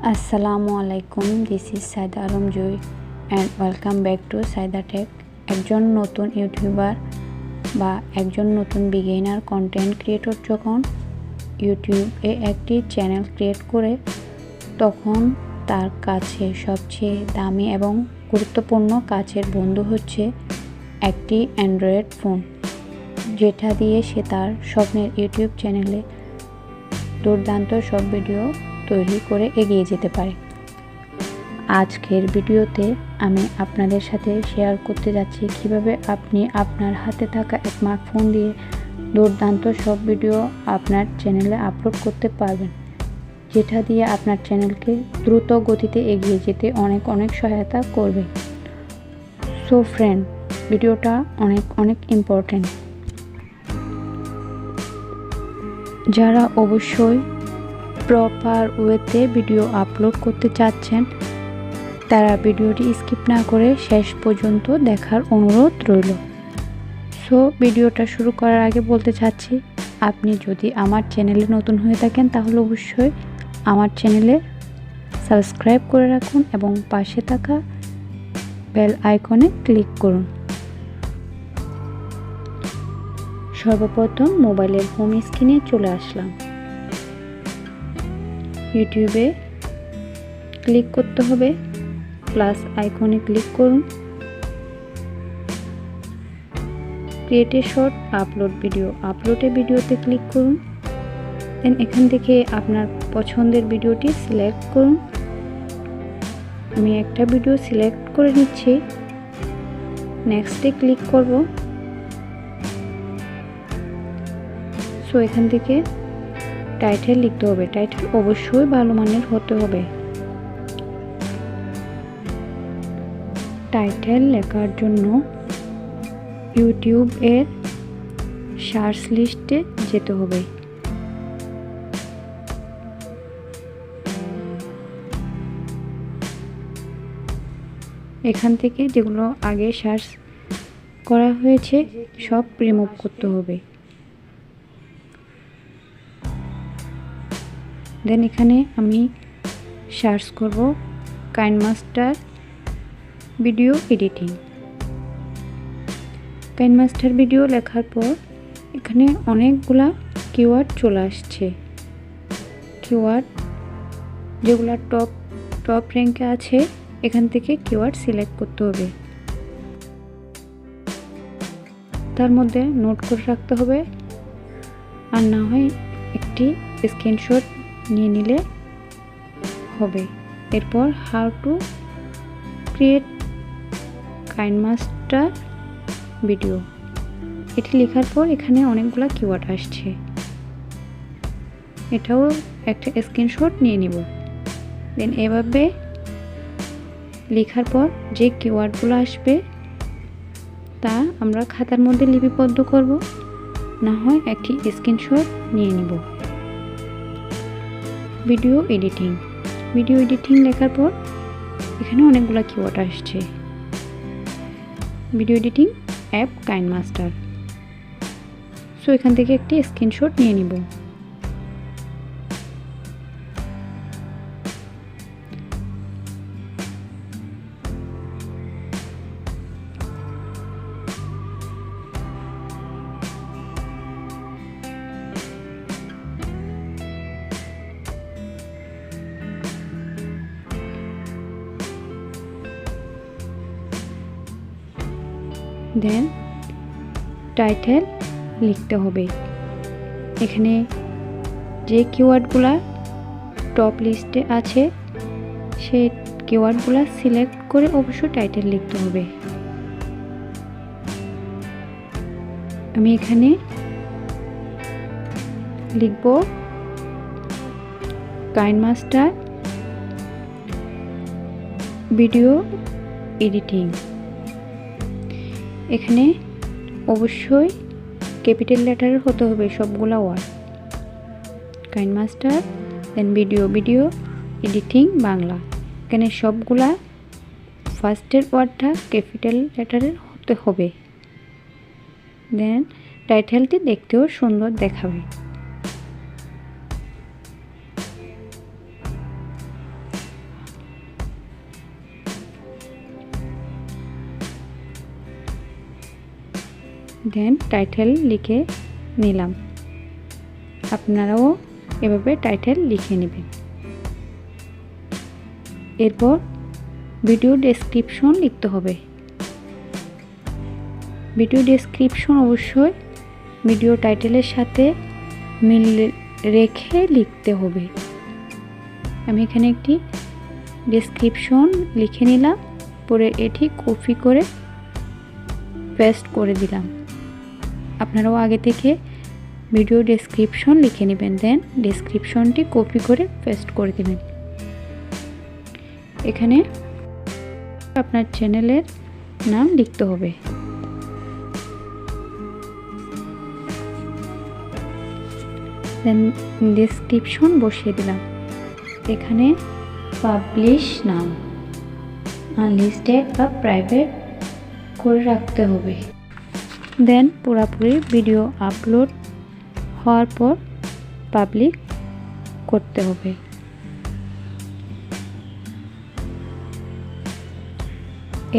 Assalamualaikum, this is Saida and welcome back to Saida Tech. একজন নতুন YouTuber বা একজন নতুন বিগিনার কন্টেন্ট ক্রিয়েটর যখন ইউটিউবে একটি চ্যানেল ক্রিয়েট করে তখন তার কাছে সবচেয়ে দামি এবং গুরুত্বপূর্ণ কাছের বন্ধু হচ্ছে একটি অ্যান্ড্রয়েড ফোন, যেটা দিয়ে সে তার স্বপ্নের ইউটিউব চ্যানেলে দুর্দান্ত সব ভিডিও তৈরি করে এগিয়ে যেতে পারে। আজকের ভিডিওতে আমি আপনাদের সাথে শেয়ার করতে যাচ্ছি কিভাবে আপনি আপনার হাতে থাকা স্মার্টফোন দিয়ে দুর্দান্ত সব ভিডিও আপনার চ্যানেলে আপলোড করতে পারবেন, যেটা দিয়ে আপনার চ্যানেলকে দ্রুত গতিতে এগিয়ে যেতে অনেক সহায়তা করবে। সো ফ্রেন্ড, ভিডিওটা অনেক ইম্পর্টেন্ট। যারা অবশ্যই প্রপার ওয়েতে ভিডিও আপলোড করতে চাচ্ছেন তারা ভিডিওটি স্কিপ না করে শেষ পর্যন্ত দেখার অনুরোধ রইল। সো ভিডিওটা শুরু করার আগে বলতে চাচ্ছি, আপনি যদি আমার চ্যানেলে নতুন হয়ে থাকেন তাহলে অবশ্যই আমার চ্যানেলে সাবস্ক্রাইব করে রাখুন এবং পাশে থাকা বেল আইকনে ক্লিক করুন। সর্বপ্রথম মোবাইলের হোম স্ক্রিনে চলে আসলাম। ইউটিউবে ক্লিক করতে হবে, প্লাস আইকনে ক্লিক করুন, ক্রিয়েট এ শর্ট আপলোড ভিডিওতে ক্লিক করুন। দেন এখান থেকে আপনার পছন্দের ভিডিওটি সিলেক্ট করুন। আমি একটা ভিডিও সিলেক্ট করে নিচ্ছি, নেক্সটে ক্লিক করব। সো এখান থেকে টাইটেল লিখতে হবে, টাইটেল অবশ্যই ভালো মানের হতে হবে। টাইটেল লেখার জন্য ইউটিউব এর সার্চ লিস্টে যেতে হবে। এখান থেকে যেগুলো আগে সার্চ করা হয়েছে সব রিমুভ করতে হবে। দেন এখানে আমি সার্চ করব KineMaster video editing. KineMaster video লেখার পর এখানে অনেকগুলা কিওয়ার্ড চলে আসছে। কিওয়ার্ড যেগুলো টপ র্যাঙ্কে আছে এখান থেকে কিওয়ার্ড সিলেক্ট করতে হবে। তার মধ্যে নোট করে রাখতে হবে, আর না হয় একটি স্ক্রিনশট নিয়ে নিলে হবে। এরপর how to create KineMaster video, এটি লেখার পর এখানে অনেকগুলো কিওয়ার্ড আসছে, এটাও একটা স্ক্রিনশট নিয়ে নিব। দেন এভাবে লেখার পর যে কিওয়ার্ডগুলো আসবে তা আমরা খাতার মধ্যে লিপিবদ্ধ করব, না হয় একটি স্ক্রিনশট নিয়ে নিব। ভিডিও এডিটিং লেখার পর এখানে অনেকগুলো কিওয়ার্ড আসছে। Video editing app KineMaster. So এখান থেকে একটি স্ক্রিনশট নিয়ে নিব। দেন টাইটেল লিখতে হবে। এখানে যে কিওয়ার্ডগুলো টপ লিস্টে আছে সেই কিওয়ার্ডগুলো সিলেক্ট করে অবশ্যই টাইটেল লিখতে হবে। আমি এখানে লিখব কাইনমাস্টার ভিডিও এডিটিং। এখানে অবশ্যই ক্যাপিটাল লেটারের হতে হবে সবগুলা ওয়ার্ড। কাইনমাস্টার দেন ভিডিও এডিটিং বাংলা। এখানে সবগুলা ফার্স্টের ওয়ার্ডটা ক্যাপিটাল লেটারের হতে হবে। দেন টাইটেলটি দেখতেও সুন্দর দেখাবে। দেন টাইটেল লিখে নিলাম। আপনারাও এভাবে টাইটেল লিখে নেবেন। এরপর ভিডিও ডেসক্রিপশন লিখতে হবে। ভিডিও ডেসক্রিপশন অবশ্যই ভিডিও টাইটেলের সাথে মিল রেখে লিখতে হবে। আমি এখানে একটি ডেসক্রিপশন লিখে নিলাম, পরে এটি কপি করে পেস্ট করে দিলাম। আপনারাও আগে থেকে ভিডিও ডেসক্রিপশন লিখে নেবেন, দেন ডেসক্রিপশনটি কপি করে পেস্ট করে দেবেন। এখানে আপনার চ্যানেলের নাম লিখতে হবে। দেন ডেসক্রিপশন বসিয়ে দিলাম। এখানে পাবলিশ নাম আনলিস্টেড বা প্রাইভেট করে রাখতে হবে। দেন পুরোপুরি ভিডিও আপলোড হওয়ার পর পাবলিক করতে হবে।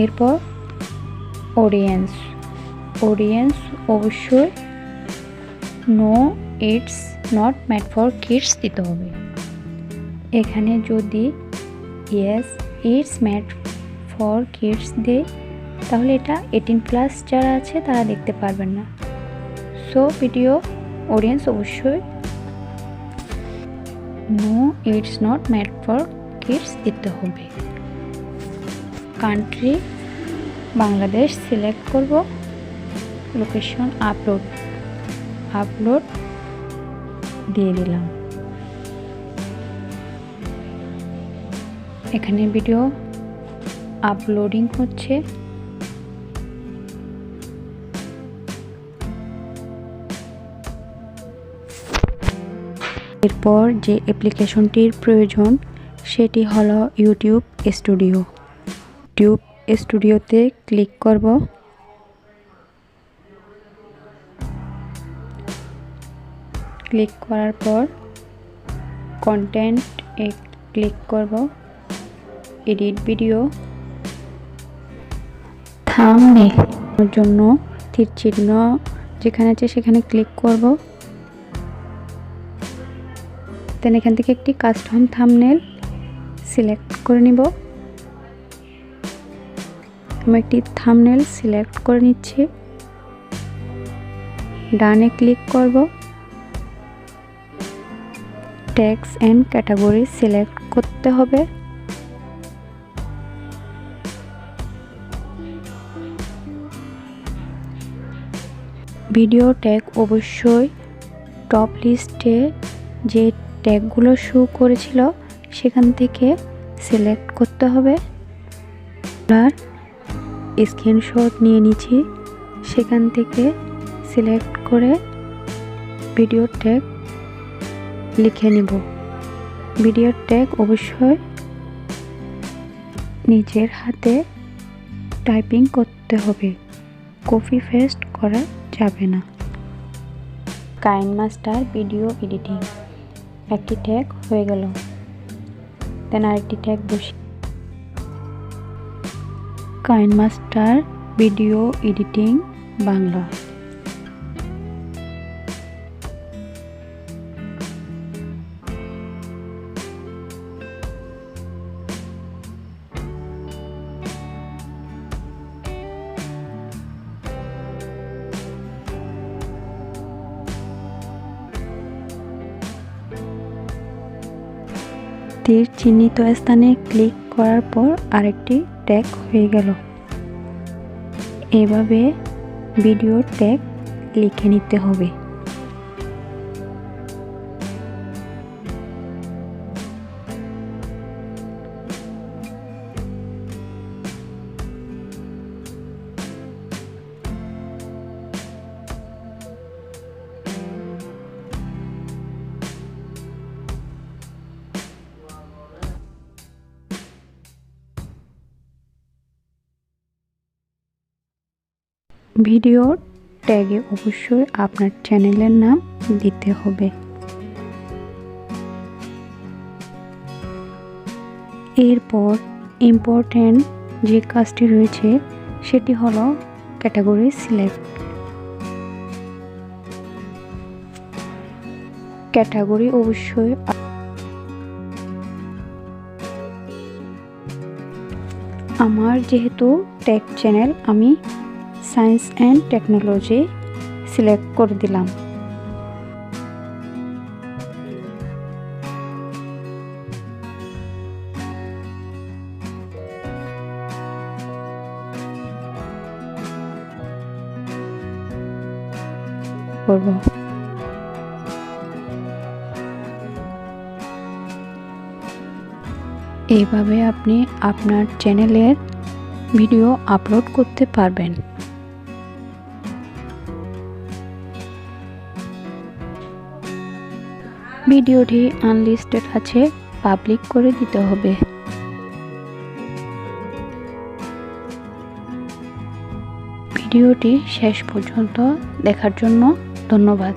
এরপর অডিয়েন্স অবশ্যই no it's not made for kids দিতে হবে। এখানে যদি yes it's made for kids দেয় তাহলে এটা 18+ যারা আছে তারা দেখতে পারবেন না। সো ভিডিও অডিয়েন্স অবশ্যই no it's not made for kids দিতে হবে। কান্ট্রি বাংলাদেশ সিলেক্ট করব। লোকেশন আপলোড দিয়ে দিলাম। এখানে ভিডিও আপলোডিং হচ্ছে। এরপর যে অ্যাপ্লিকেশনটির প্রয়োজন সেটি হলো ইউটিউব স্টুডিওতে ক্লিক করব। ক্লিক করার পর কন্টেন্ট ক্লিক করব, এডিট ভিডিও, থাম্বনেইলের জন্য তীর চিহ্ন যেখানে আছে সেখানে ক্লিক করব। দেন এখান থেকে একটি কাস্টম থাম্বনেইল সিলেক্ট করে নিব। আমি একটি থাম্বনেইল সিলেক্ট করে নিচ্ছি। ডানে ক্লিক করব। টেক্সট এন্ড ক্যাটাগরি সিলেক্ট করতে হবে। ভিডিও ট্যাগ অবশ্যই টপ লিস্টে যে ট্যাগগুলো শো করেছিল সেখান থেকে সিলেক্ট করতে হবে। আর স্ক্রিনশট নিয়ে নিচ্ছি, সেখান থেকে সিলেক্ট করে ভিডিও ট্যাগ লিখে নিব। ভিডিও ট্যাগ অবশ্যই নিজের হাতে টাইপিং করতে হবে, কপি পেস্ট করা যাবে না। কাইনমাস্টার ভিডিও এডিটিং একটি ট্যাগ হয়ে গেল। দেন আরেকটি ট্যাগ বসি। KineMaster video editing Bangla. তীর চিহ্নিত স্থানে ক্লিক করার পর আরেকটি ট্যাগ হয়ে গেল। এভাবে ভিডিও ট্যাগ লিখে নিতে হবে। ভিডিও ট্যাগে অবশ্যই আপনার চ্যানেলের নাম দিতে হবে। এরপর ইম্পর্ট্যান্ট যে কাজটি রয়েছে সেটি হলো ক্যাটাগরি সিলেক্ট। ক্যাটাগরি অবশ্যই আমার যেহেতু টেক চ্যানেল, আমি সায়েন্স অ্যান্ড টেকনোলজি সিলেক্ট করে দিলাম। করব এইভাবে আপনি আপনার চ্যানেলের ভিডিও আপলোড করতে পারবেন। ভিডিওটি আনলিস্টেড আছে, পাবলিক করে দিতে হবে। ভিডিওটি শেষ পর্যন্ত দেখার জন্য ধন্যবাদ।